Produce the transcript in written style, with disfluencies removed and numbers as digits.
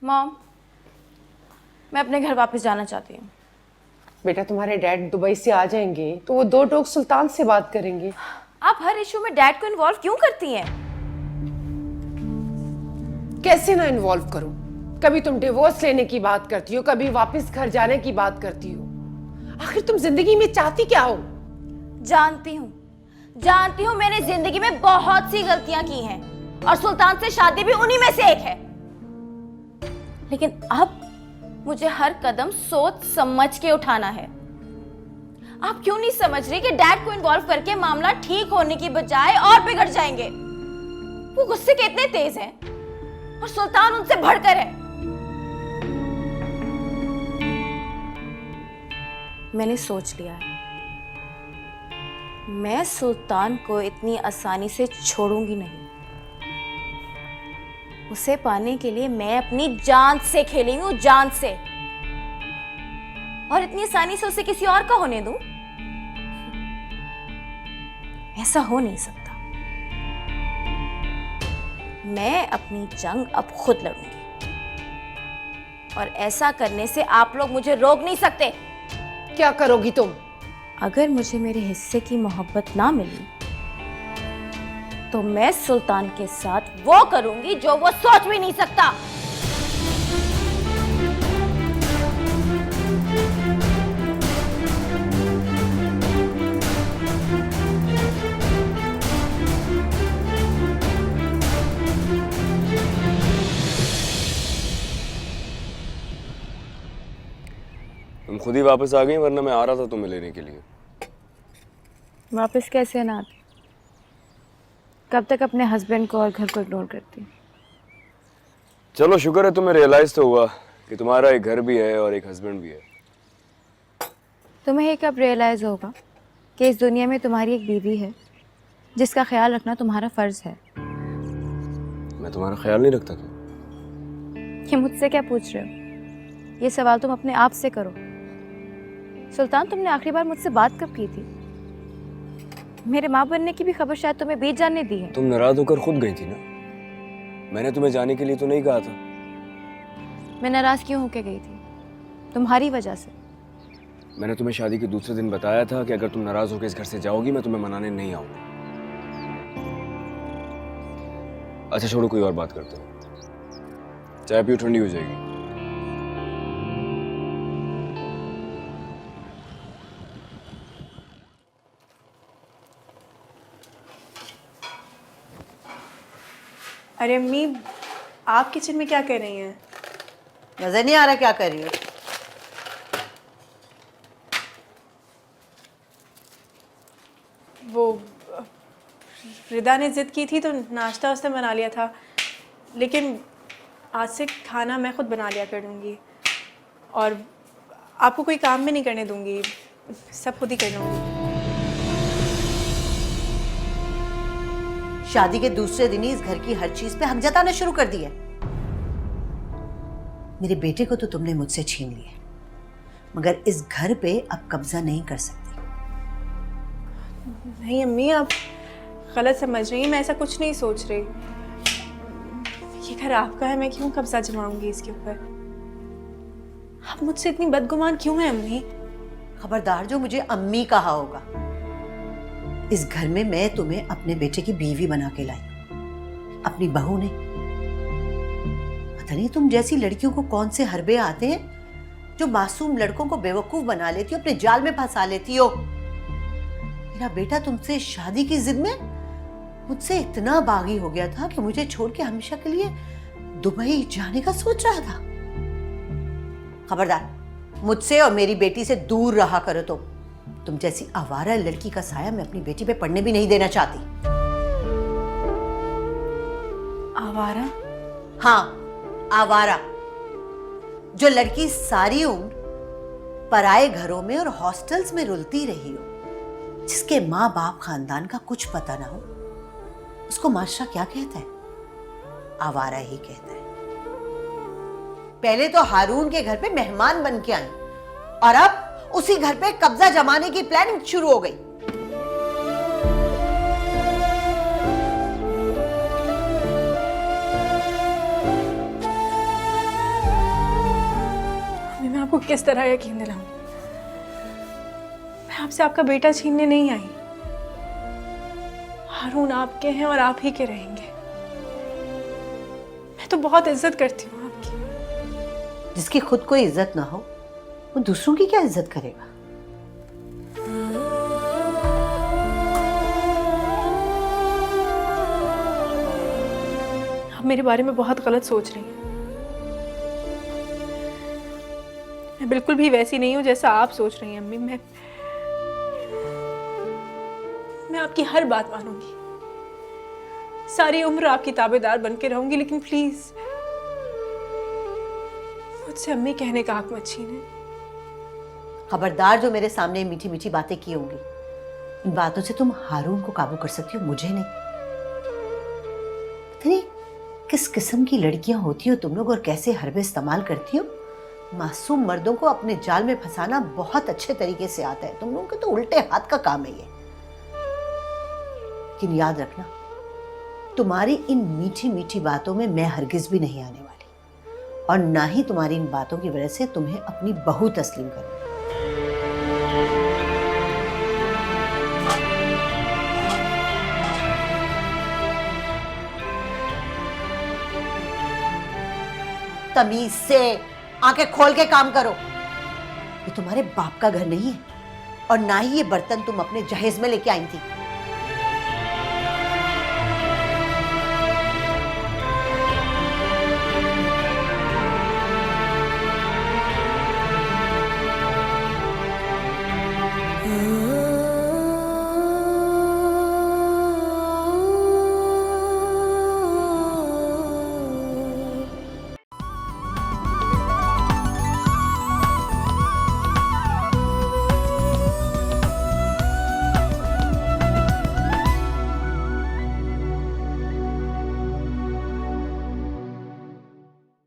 Mom, मैं अपने घर वापस जाना चाहती हूँ। बेटा तुम्हारे डैड दुबई से आ जाएंगे तो वो दो टोक सुल्तान से बात करेंगे। आप हर इशू में डैड को इन्वॉल्व क्यों करती हैं? कैसे ना इन्वॉल्व करूं? कभी तुम डिवोर्स लेने की बात करती हो, कभी वापस घर जाने की बात करती हो। आखिर तुम जिंदगी में चाहती क्या हो? जानती हूँ मैंने जिंदगी में बहुत सी गलतियां की हैं और सुल्तान से शादी भी उन्हीं में से एक है। लेकिन अब मुझे हर कदम सोच समझ के उठाना है। आप क्यों नहीं समझ रही कि डैड को इन्वॉल्व करके मामला ठीक होने की बजाय और बिगड़ जाएंगे? वो गुस्से के इतने तेज हैं और सुल्तान उनसे बढ़कर है। मैंने सोच लिया है, मैं सुल्तान को इतनी आसानी से छोड़ूंगी नहीं। उसे पाने के लिए मैं अपनी जान से खेली हूं, जान से। और इतनी आसानी से उसे किसी और का होने दूं? ऐसा हो नहीं सकता। मैं अपनी जंग अब खुद लड़ूंगी और ऐसा करने से आप लोग मुझे रोक नहीं सकते। क्या करोगी तुम? अगर मुझे मेरे हिस्से की मोहब्बत ना मिली तो मैं सुल्तान के साथ वो करूंगी जो वो सोच भी नहीं सकता। तुम खुद ही वापस आ गई, वरना मैं आ रहा था तुम्हें लेने के लिए। वापस कैसे ना आती? कब तक अपने हस्बैंड को और घर को इग्नोर करती? चलो शुक्र है तुम्हें रियलाइज तो हुआ कि तुम्हारा एक घर भी है और एक हस्बैंड भी है। तुम्हें ये कब रियलाइज होगा कि इस दुनिया में तुम्हारी एक बीवी है जिसका ख्याल रखना तुम्हारा फर्ज है? मैं तुम्हारा ख्याल नहीं रखता क्या? ये मुझसे क्या पूछ रहे हो? ये सवाल तुम अपने आप से करो। सुल्तान, तुमने आखिरी बार मुझसे बात कब की थी? मेरे माँ बनने की भी खबर शायद तुम्हें बीच जानने दी है। तुम नाराज होकर खुद गई थी ना, मैंने तुम्हें जाने के लिए तो नहीं कहा था। मैं नाराज क्यों होके गई थी? तुम्हारी वजह से। मैंने तुम्हें शादी के दूसरे दिन बताया था कि अगर तुम नाराज होकर इस घर से जाओगी मैं तुम्हें मनाने नहीं आऊंगा। अच्छा छोड़ो, कोई और बात करते हो। चाय पियो, ठंडी हो जाएगी। अरे अम्मी, आप किचन में क्या कर रही हैं? नजर नहीं आ रहा क्या कर रही हो? वो रिदा ने ज़िद की थी तो नाश्ता वास्ता बना लिया था, लेकिन आज से खाना मैं खुद बना लिया करूँगी और आपको कोई काम भी नहीं करने दूँगी, सब खुद ही कर लूँगी। शादी के दूसरे दिन ही इस घर की हर चीज पे हक जताना शुरू कर दिया। मेरे बेटे को तो तुमने मुझसे छीन लिया, मगर इस घर पे अब कब्जा नहीं कर सकती। नहीं अम्मी, आप गलत समझ रही हैं, मैं ऐसा कुछ नहीं सोच रही। ये घर आपका है, मैं क्यों कब्जा जमाऊंगी इसके ऊपर? आप मुझसे इतनी बदगुमान क्यों हैं अम्मी? खबरदार जो मुझे अम्मी कहा होगा। इस घर में मैं तुम्हें अपने बेटे की बीवी बना के लाई, अपनी बहू ने। पता नहीं तुम जैसी लड़कियों को कौन से हरबे आते हैं जो मासूम लड़कों को बेवकूफ बना लेती हो, अपने जाल में फंसा लेती हो। मेरा बेटा तुमसे शादी की जिद में मुझसे इतना बागी हो गया था कि मुझे छोड़ के हमेशा के लिए दुबई जाने का सोच रहा था। खबरदार, मुझसे और मेरी बेटी से दूर रहा करो। तुम जैसी आवारा लड़की का साया मैं अपनी बेटी पे पड़ने भी नहीं देना चाहती। आवारा? हाँ, आवारा। जो लड़की सारी उम्र पराए घरों में और हॉस्टल्स में रुलती रही हो, जिसके माँ बाप खानदान का कुछ पता ना हो, उसको माशरा क्या कहता है? आवारा ही कहता है। पहले तो हारून के घर पे मेहमान बन के आई और अब उसी घर पे कब्जा जमाने की प्लानिंग शुरू हो गई। आपको किस तरह यकीन दिलाऊं? मैं आपसे आपका बेटा छीनने नहीं आई। हारून आपके हैं और आप ही के रहेंगे। मैं तो बहुत इज्जत करती हूँ आपकी। जिसकी खुद को इज्जत ना हो वो दूसरों की क्या इज्जत करेगा? आप मेरे बारे में बहुत गलत सोच रही हैं। मैं बिल्कुल भी वैसी नहीं हूं जैसा आप सोच रही हैं अम्मी। मैं आपकी हर बात मानूंगी, सारी उम्र आपकी ताबेदार बन के रहूंगी, लेकिन प्लीज मुझसे अम्मी कहने का हक मत छीने। खबरदार जो मेरे सामने मीठी मीठी बातें की होंगी, इन बातों से तुम हारून को काबू कर सकती हो, मुझे नहीं। पता नहीं किस किस्म की लड़कियां होती हो तुम लोग और कैसे हरबे इस्तेमाल करती हो। मासूम मर्दों को अपने जाल में फंसाना बहुत अच्छे तरीके से आता है। तुम लोगों के तो उल्टे हाथ का काम है ये। लेकिन याद रखना, तुम्हारी इन मीठी मीठी बातों में मैं हरगिज भी नहीं आने वाली, और ना ही तुम्हारी इन बातों की वजह से तुम्हें अपनी बहू तस्लीम करूंगी। तमीज से आंखें खोल के काम करो। ये तुम्हारे बाप का घर नहीं है, और ना ही ये बर्तन तुम अपने जहेज में लेके आई थी।